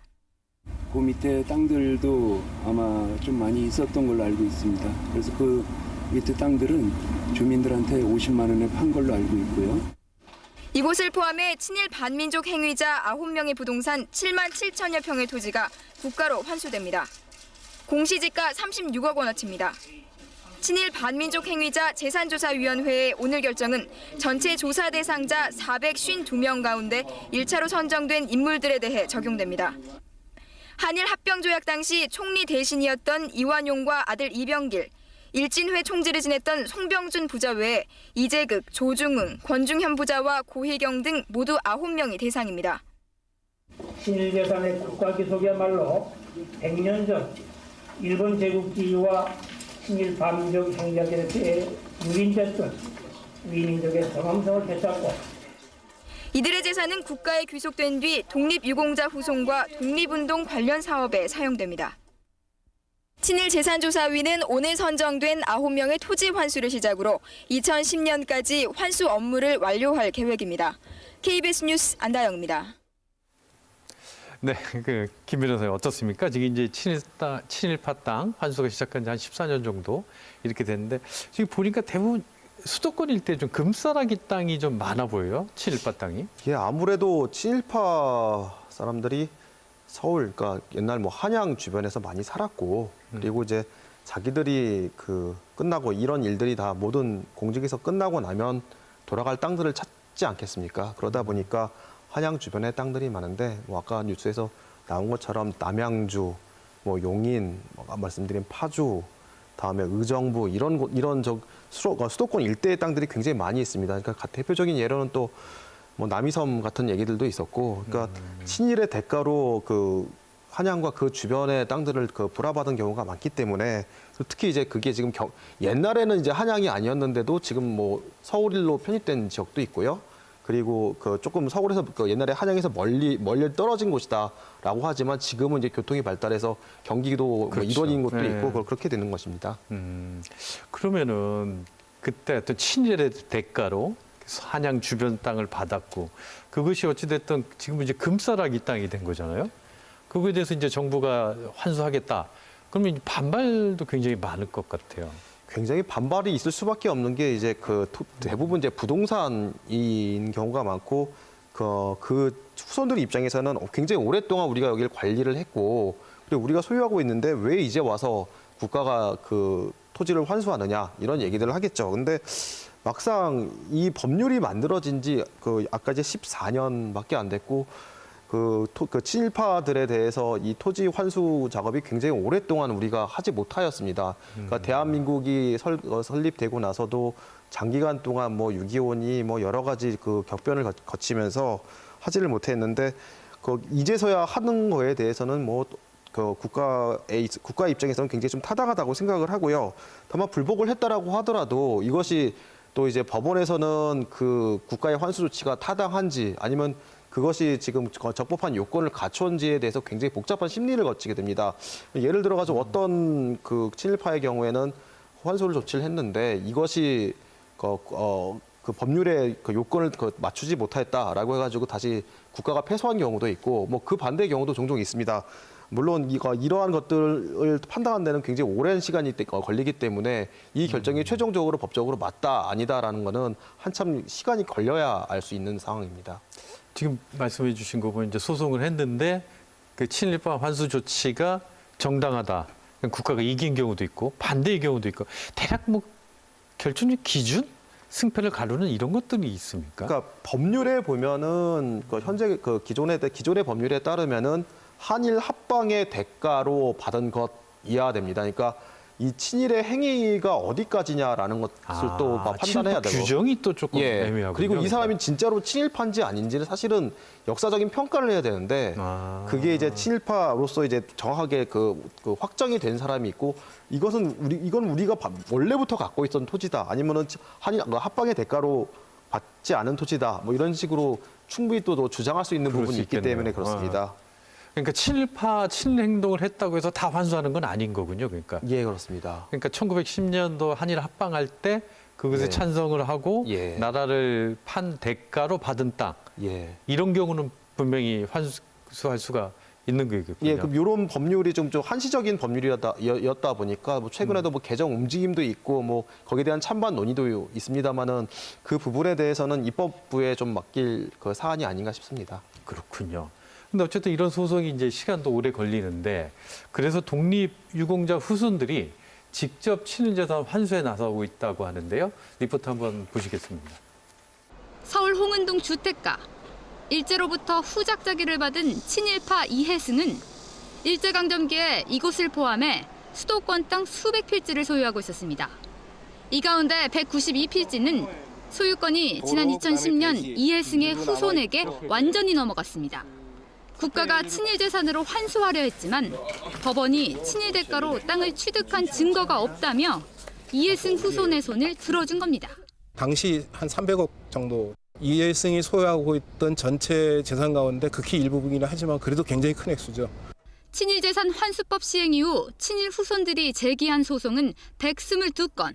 그 밑에 땅들도 아마 좀 많이 있었던 걸로 알고 있습니다. 그래서 그 밑에 땅들은 주민들한테 50만 원에 판 걸로 알고 있고요. 이곳을 포함해 친일 반민족 행위자 9명의 부동산 7만 7천여 평의 토지가 국가로 환수됩니다. 공시지가 36억 원어치입니다. 친일 반민족 행위자 재산조사위원회의 오늘 결정은 전체 조사 대상자 452명 가운데 1차로 선정된 인물들에 대해 적용됩니다. 한일 합병조약 당시 총리 대신이었던 이완용과 아들 이병길, 일진회 총재를 지냈던 송병준 부자 외에 이재극, 조중응, 권중현 부자와 고혜경 등 모두 9명이 대상입니다. 친일 재산의 국가 귀속이야말로 100년 전 일본 제국주의와 친일 반민족 행적에 대해 유린됐던 우리 민족의 정엄성을 되찾고 이들의 재산은 국가에 귀속된 뒤 독립유공자 후손과 독립운동 관련 사업에 사용됩니다. 친일재산조사위는 오늘 선정된 9명의 토지 환수를 시작으로 2010년까지 환수 업무를 완료할 계획입니다. KBS 뉴스 안다영입니다. 네, 김 변호사님 어떻습니까? 지금 이제 친일파 땅 환수가 시작한 지 한 14년 정도 이렇게 됐는데 지금 보니까 대부분 수도권 일대 좀 금싸라기 땅이 좀 많아 보여요. 친일파 땅이. 예, 아무래도 친일파 사람들이 서울, 그러니까 옛날 뭐 한양 주변에서 많이 살았고, 그리고 이제 자기들이 끝나고 이런 일들이 다 모든 공직에서 끝나고 나면 돌아갈 땅들을 찾지 않겠습니까? 그러다 보니까 한양 주변에 땅들이 많은데, 뭐 아까 뉴스에서 나온 것처럼 남양주, 뭐 용인, 아까 말씀드린 파주, 다음에 의정부 이런 수도권 일대의 땅들이 굉장히 많이 있습니다. 그러니까 대표적인 예로는 또 뭐 남이섬 같은 얘기들도 있었고, 그러니까 친일의 대가로 한양과 그 주변의 땅들을 불화받은 경우가 많기 때문에 특히 이제 그게 지금 옛날에는 이제 한양이 아니었는데도 지금 뭐 서울로 편입된 지역도 있고요. 그리고 조금 서울에서 옛날에 한양에서 멀리 떨어진 곳이다라고 하지만 지금은 이제 교통이 발달해서 경기도 그렇죠. 뭐 일원인 곳도 네. 있고 그렇게 되는 것입니다. 그러면은 그때 어떤 친일의 대가로 한양 주변 땅을 받았고 그것이 어찌됐든 지금은 이제 금싸라기 땅이 된 거잖아요. 그거에 대해서 이제 정부가 환수하겠다. 그러면 반발도 굉장히 많을 것 같아요. 굉장히 반발이 있을 수밖에 없는 게 이제 대부분 이제 부동산인 경우가 많고 그 후손들 입장에서는 굉장히 오랫동안 우리가 여기를 관리를 했고 그리고 우리가 소유하고 있는데 왜 이제 와서 국가가 토지를 환수하느냐 이런 얘기들을 하겠죠. 근데 막상 이 법률이 만들어진 지 아까 이제 14년밖에 안 됐고 친일파들에 대해서 이 토지 환수 작업이 굉장히 오랫동안 우리가 하지 못하였습니다. 그러니까 대한민국이 설립되고 나서도 장기간 동안 뭐 6.25니 뭐 여러 가지 격변을 거치면서 하지를 못했는데 이제서야 하는 거에 대해서는 뭐 그 국가 입장에서는 굉장히 좀 타당하다고 생각을 하고요. 다만 불복을 했다라고 하더라도 이것이 또 이제 법원에서는 그 국가의 환수 조치가 타당한지 아니면 그것이 지금 적법한 요건을 갖췄는지에 대해서 굉장히 복잡한 심리를 거치게 됩니다. 예를 들어가지고 어떤 그 친일파의 경우에는 환수를 조치를 했는데 이것이 그 법률의 그 요건을 맞추지 못했다라고 해가지고 다시 국가가 패소한 경우도 있고 뭐 그 반대의 경우도 종종 있습니다. 물론 이러한 것들을 판단하는 데는 굉장히 오랜 시간이 걸리기 때문에 이 결정이 최종적으로 법적으로 맞다 아니다라는 거는 한참 시간이 걸려야 알 수 있는 상황입니다. 지금 말씀해 주신 거 보면 이제 소송을 했는데 그 친일파 환수 조치가 정당하다. 국가가 이긴 경우도 있고 반대의 경우도 있고 대략 뭐 결정적 기준? 승패를 가르는 이런 것들이 있습니까? 그러니까 법률에 보면은 그 현재 그 기존의 법률에 따르면은 한일 합방의 대가로 받은 것 이해가 됩니다. 그러니까 이 친일의 행위가 어디까지냐라는 것을 또 판단해야 되고 규정이 또 조금 애매하고요. 그리고 이 사람이 진짜로 친일파인지 아닌지는 사실은 역사적인 평가를 해야 되는데 그게 이제 친일파로서 이제 정확하게 그 확정이 된 사람이 있고 이건 우리가 원래부터 갖고 있던 토지다 아니면은 한일 합방의 대가로 받지 않은 토지다 뭐 이런 식으로 충분히 또 주장할 수 있는 부분이 있기 때문에 그렇습니다. 그러니까 친일파 친일 행동을 했다고 해서 다 환수하는 건 아닌 거군요. 그러니까. 예, 그렇습니다. 그러니까 1910년도 한일 합방할 때 그것에 찬성을 하고 나라를 판 대가로 받은 땅 이런 경우는 분명히 환수할 수가 있는 거겠군요. 예, 그럼 이런 법률이 좀 한시적인 법률이었다 보니까 뭐 최근에도 뭐 개정 움직임도 있고 뭐 거기에 대한 찬반 논의도 있습니다만은 그 부분에 대해서는 입법부에 좀 맡길 그 사안이 아닌가 싶습니다. 그렇군요. 근데 어쨌든 이런 소송이 이제 시간도 오래 걸리는데 그래서 독립유공자 후손들이 직접 친일재산 환수에 나서고 있다고 하는데요. 리포트 한번 보시겠습니다. 서울 홍은동 주택가. 일제로부터 후작자기를 받은 친일파 이혜승은 일제강점기에 이곳을 포함해 수도권 땅 수백 필지를 소유하고 있었습니다. 이 가운데 192필지는 소유권이 지난 2010년 이혜승의 후손에게 완전히 넘어갔습니다. 국가가 친일 재산으로 환수하려 했지만 법원이 친일 대가로 땅을 취득한 증거가 없다며 이혜승 후손의 손을 들어준 겁니다. 당시 한 300억 정도 이혜승이 소유하고 있던 전체 재산 가운데 극히 일부분이긴 하지만 그래도 굉장히 큰 액수죠. 친일 재산 환수법 시행 이후 친일 후손들이 제기한 소송은 122건.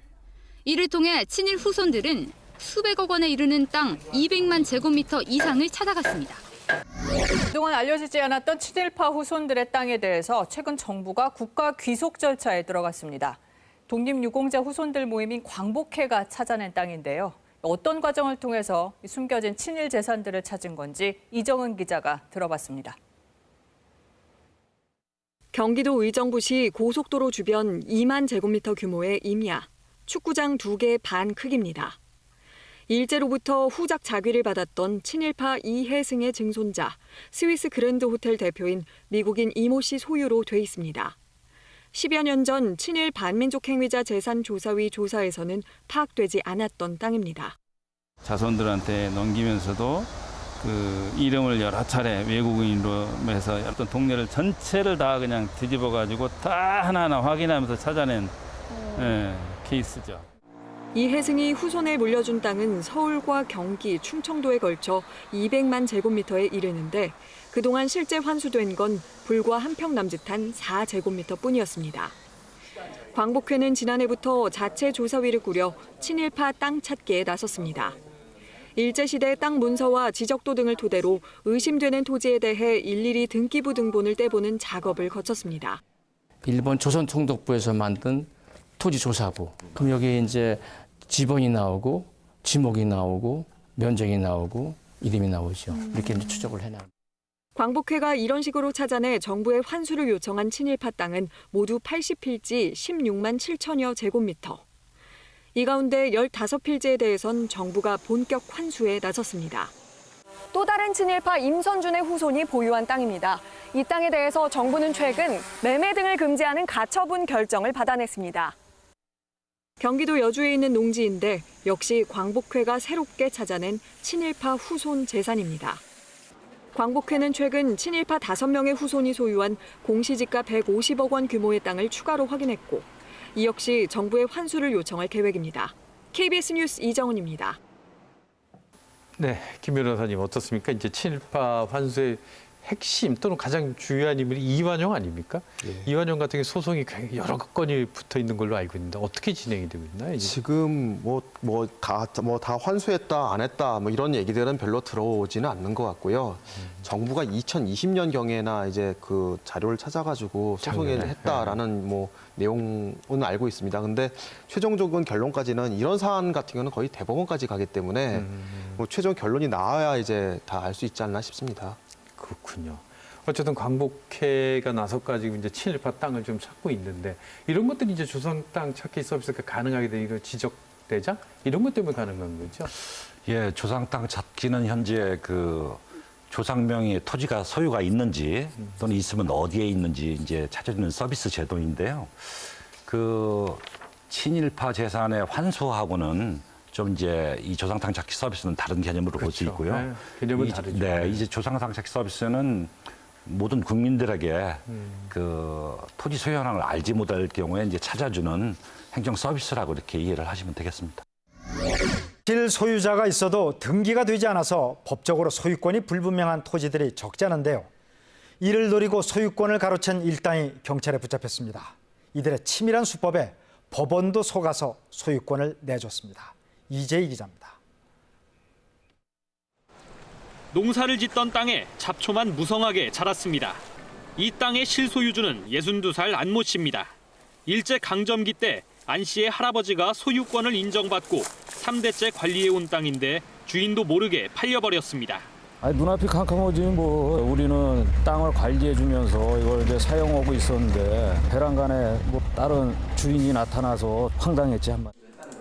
이를 통해 친일 후손들은 수백억 원에 이르는 땅 200만 제곱미터 이상을 찾아갔습니다. 그동안 알려지지 않았던 친일파 후손들의 땅에 대해서 최근 정부가 국가 귀속 절차에 들어갔습니다. 독립유공자 후손들 모임인 광복회가 찾아낸 땅인데요. 어떤 과정을 통해서 숨겨진 친일 재산들을 찾은 건지 이정은 기자가 들어봤습니다. 경기도 의정부시 고속도로 주변 2만 제곱미터 규모의 임야, 축구장 2개 반 크기입니다. 일제로부터 후작 자귀를 받았던 친일파 이혜승의 증손자, 스위스 그랜드 호텔 대표인 미국인 이모 씨 소유로 돼 있습니다. 10여 년 전 친일 반민족 행위자 재산조사위 조사에서는 파악되지 않았던 땅입니다. 자손들한테 넘기면서도 그 이름을 여러 차례 외국인으로 해서 어떤 동네를 전체를 다 그냥 뒤집어가지고 다 하나하나 확인하면서 찾아낸 케이스죠. 이혜승이 후손에 물려준 땅은 서울과 경기, 충청도에 걸쳐 200만 제곱미터에 이르는데 그동안 실제 환수된 건 불과 한 평 남짓한 4제곱미터뿐이었습니다. 광복회는 지난해부터 자체 조사위를 꾸려 친일파 땅 찾기에 나섰습니다. 일제시대 땅 문서와 지적도 등을 토대로 의심되는 토지에 대해 일일이 등기부 등본을 떼보는 작업을 거쳤습니다. 일본 조선통독부에서 만든 토지조사부. 그럼 여기 이제 지번이 나오고 지목이 나오고 면적이 나오고 이름이 나오죠. 이렇게 이제 추적을 해나갑니다. 광복회가 이런 식으로 찾아내 정부에 환수를 요청한 친일파 땅은 모두 80필지 16만 7천여 제곱미터. 이 가운데 15필지에 대해선 정부가 본격 환수에 나섰습니다. 또 다른 친일파 임선준의 후손이 보유한 땅입니다. 이 땅에 대해서 정부는 최근 매매 등을 금지하는 가처분 결정을 받아냈습니다. 경기도 여주에 있는 농지인데 역시 광복회가 새롭게 찾아낸 친일파 후손 재산입니다. 광복회는 최근 친일파 5명의 후손이 소유한 공시지가 150억 원 규모의 땅을 추가로 확인했고 이 역시 정부에 환수를 요청할 계획입니다. KBS 뉴스 이정은입니다. 네, 김 변호사님 어떻습니까? 이제 친일파 환수의 핵심 또는 가장 중요한 인물이 이완용 아닙니까? 예. 이완용 같은 게 소송이 여러 건이 붙어 있는 걸로 알고 있는데 어떻게 진행이 되고 있나요? 이제? 지금 다 환수했다 안 했다 뭐 이런 얘기들은 별로 들어오지는 않는 것 같고요. 정부가 2020년 경에나 이제 그 자료를 찾아가지고 소송을 했다라는 뭐 내용은 알고 있습니다. 근데 최종적인 결론까지는 이런 사안 같은 경우는 거의 대법원까지 가기 때문에 뭐 최종 결론이 나와야 이제 다 알 수 있지 않나 싶습니다. 그렇군요. 어쨌든 광복회가 나서까지 이제 친일파 땅을 좀 찾고 있는데 이런 것들이 이제 조상 땅 찾기 서비스가 가능하게 된 이런 지적 대장 이런 것 때문에 가능한 거죠? 예, 조상 땅 찾기는 현재 그 조상명의 토지가 소유가 있는지 또는 있으면 어디에 있는지 이제 찾아주는 서비스 제도인데요. 그 친일파 재산의 환수하고는 좀 이제 이 조상 땅 찾기 서비스는 다른 개념으로 볼 수 있고요. 네, 개념은 다르죠. 네, 이제 조상 땅 찾기 서비스는 모든 국민들에게 그 토지 소유 현황을 알지 못할 경우에 이제 찾아주는 행정 서비스라고 이렇게 이해를 하시면 되겠습니다. 실 소유자가 있어도 등기가 되지 않아서 법적으로 소유권이 불분명한 토지들이 적지 않은데요. 이를 노리고 소유권을 가로챈 일당이 경찰에 붙잡혔습니다. 이들의 치밀한 수법에 법원도 속아서 소유권을 내줬습니다. 이재희 기자입니다. 농사를 짓던 땅에 잡초만 무성하게 자랐습니다. 이 땅의 실소유주는 62살 안모 씨입니다. 일제강점기 때 안 씨의 할아버지가 소유권을 인정받고 3대째 관리해온 땅인데 주인도 모르게 팔려버렸습니다. 눈앞이 캄캄하지 뭐. 우리는 땅을 관리해주면서 이걸 이제 사용하고 있었는데 베란간에 뭐 다른 주인이 나타나서 황당했지 한마디.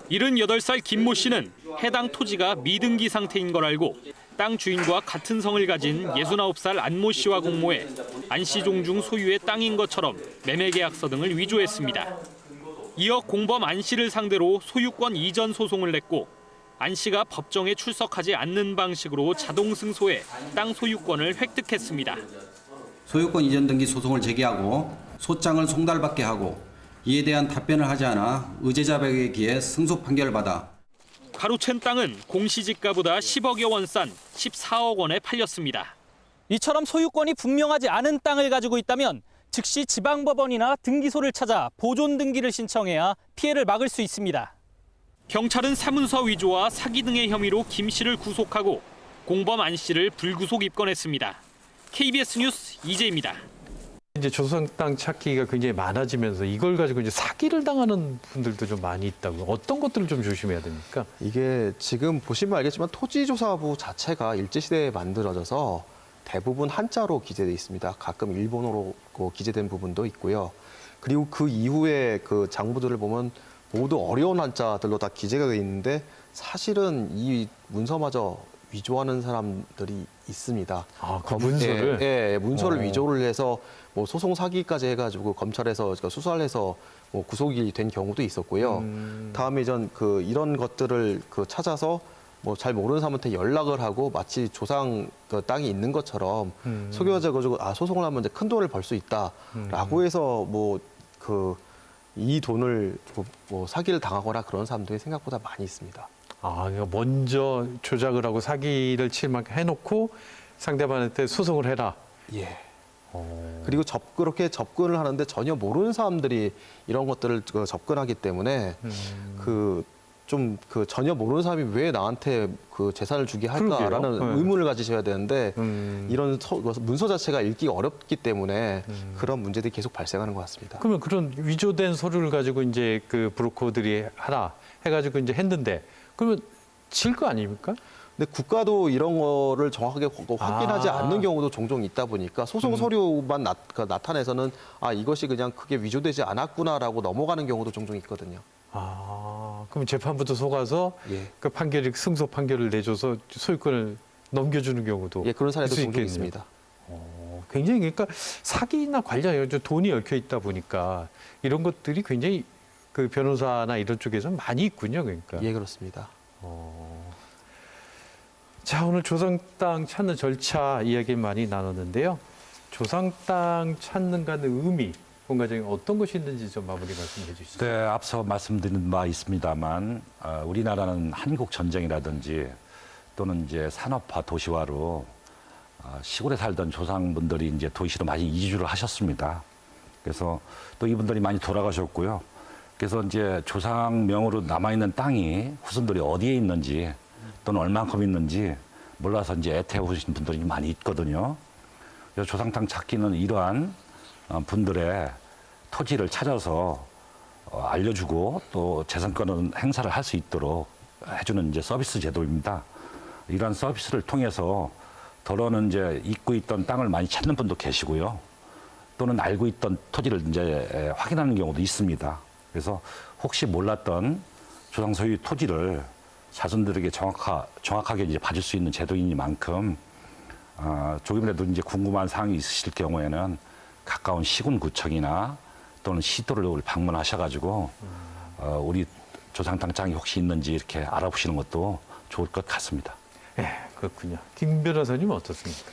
78살 김모 씨는 해당 토지가 미등기 상태인 걸 알고 땅 주인과 같은 성을 가진 69살 안모 씨와 공모해 안 씨 종중 소유의 땅인 것처럼 매매계약서 등을 위조했습니다. 이어 공범 안 씨를 상대로 소유권 이전 소송을 냈고 안 씨가 법정에 출석하지 않는 방식으로 자동 승소해 땅 소유권을 획득했습니다. 소유권 이전 등기 소송을 제기하고 소장을 송달받게 하고 이에 대한 답변을 하지 않아 의제자백에 의해 승소 판결을 받아 가로챈 땅은 공시지가보다 10억여 원 싼 14억 원에 팔렸습니다. 이처럼 소유권이 분명하지 않은 땅을 가지고 있다면 즉시 지방법원이나 등기소를 찾아 보존 등기를 신청해야 피해를 막을 수 있습니다. 경찰은 사문서 위조와 사기 등의 혐의로 김 씨를 구속하고 공범 안 씨를 불구속 입건했습니다. KBS 뉴스 이재입니다. 이제 조상 땅 찾기가 굉장히 많아지면서 이걸 가지고 이제 사기를 당하는 분들도 좀 많이 있다고. 어떤 것들을 좀 조심해야 됩니까? 이게 지금 보시면 알겠지만 토지조사부 자체가 일제시대에 만들어져서 대부분 한자로 기재돼 있습니다. 가끔 일본어로 기재된 부분도 있고요. 그리고 그 이후에 그 장부들을 보면 모두 어려운 한자들로 다 기재가 돼 있는데 사실은 이 문서마저 위조하는 사람들이 있습니다. 아, 그 문서를? 예, 문서를 위조를 해서 뭐 소송 사기까지 해가지고 검찰에서 수사를 해서 뭐 구속이 된 경우도 있었고요. 다음에 이런 것들을 찾아서 뭐 잘 모르는 사람한테 연락을 하고 마치 조상 그 땅이 있는 것처럼 속여가지고 소송을 하면 이제 큰 돈을 벌 수 있다라고 해서 이 돈을 사기를 당하거나 그런 사람들이 생각보다 많이 있습니다. 그러니까 먼저 조작을 하고 사기를 칠 만큼 해놓고 상대방한테 소송을 해라. 예. 그리고 그렇게 접근을 하는데 전혀 모르는 사람들이 이런 것들을 접근하기 때문에 전혀 모르는 사람이 왜 나한테 그 재산을 주게 할까라는 의문을 가지셔야 되는데 이런 문서 자체가 읽기 어렵기 때문에 그런 문제들이 계속 발생하는 것 같습니다. 그러면 그런 위조된 서류를 가지고 이제 그 브로커들이 하라 해가지고 이제 했는데 그러면 질 거 아닙니까? 근데 국가도 이런 거를 정확하게 확인하지 않는 경우도 종종 있다 보니까 소송 서류만 나타내서는 이것이 그냥 크게 위조되지 않았구나라고 넘어가는 경우도 종종 있거든요. 그럼 재판부도 속아서 그 승소 판결을 내줘서 소유권을 넘겨주는 경우도 그런 사례도 종종 있습니다. 굉장히 그러니까 사기나 관련 돈이 얽혀 있다 보니까 이런 것들이 굉장히 그 변호사나 이런 쪽에서 많이 있군요, 그러니까. 예, 그렇습니다. 자, 오늘 조상 땅 찾는 절차 이야기 많이 나눴는데요. 조상 땅 찾는 가는 의미, 본 과정에 어떤 것이 있는지 좀 마무리 말씀해 주시죠. 네, 앞서 말씀드린 바 있습니다만 우리나라는 한국 전쟁이라든지 또는 이제 산업화 도시화로 시골에 살던 조상분들이 이제 도시로 많이 이주를 하셨습니다. 그래서 또 이분들이 많이 돌아가셨고요. 그래서 이제 조상명으로 남아있는 땅이 후손들이 어디에 있는지 또는 얼만큼 있는지 몰라서 이제 애태우신 분들이 많이 있거든요. 그래서 조상 땅 찾기는 이러한 분들의 토지를 찾아서 알려주고 또 재산권은 행사를 할 수 있도록 해주는 이제 서비스 제도입니다. 이러한 서비스를 통해서 더러는 이제 잊고 있던 땅을 많이 찾는 분도 계시고요. 또는 알고 있던 토지를 이제 확인하는 경우도 있습니다. 그래서 혹시 몰랐던 조상 소유 토지를 자손들에게 정확하게 이제 받을 수 있는 제도이니만큼 조금이라도 이제 궁금한 사항이 있으실 경우에는 가까운 시군구청이나 또는 시도를 방문하셔가지고 우리 조상 땅장이 혹시 있는지 이렇게 알아보시는 것도 좋을 것 같습니다. 네, 그렇군요. 김 변호사님 어떻습니까?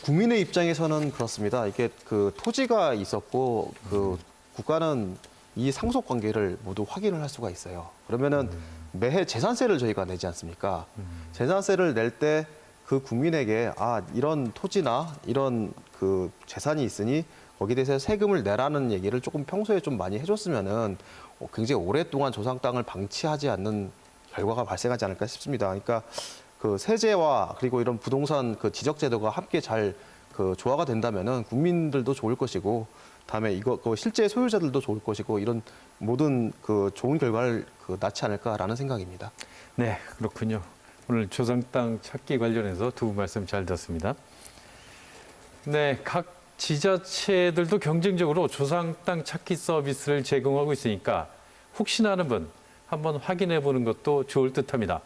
국민의 입장에서는 그렇습니다. 이게 그 토지가 있었고 그 국가는 이 상속 관계를 모두 확인을 할 수가 있어요. 그러면은 매해 재산세를 저희가 내지 않습니까? 재산세를 낼 때 그 국민에게 이런 토지나 이런 그 재산이 있으니 거기에 대해서 세금을 내라는 얘기를 조금 평소에 좀 많이 해줬으면은 굉장히 오랫동안 조상 땅을 방치하지 않는 결과가 발생하지 않을까 싶습니다. 그러니까 그 세제와 그리고 이런 부동산 그 지적 제도가 함께 잘 그 조화가 된다면은 국민들도 좋을 것이고, 다음에 이거 실제 소유자들도 좋을 것이고, 이런 모든 그 좋은 결과를 낳지 않을까라는 생각입니다. 네, 그렇군요. 오늘 조상 땅 찾기 관련해서 두 분 말씀 잘 듣습니다. 네, 각 지자체들도 경쟁적으로 조상 땅 찾기 서비스를 제공하고 있으니까 혹시나 하는 분 한번 확인해 보는 것도 좋을 듯합니다.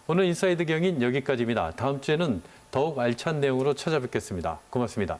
오늘 인사이드 경인 여기까지입니다. 다음 주에는 더욱 알찬 내용으로 찾아뵙겠습니다. 고맙습니다.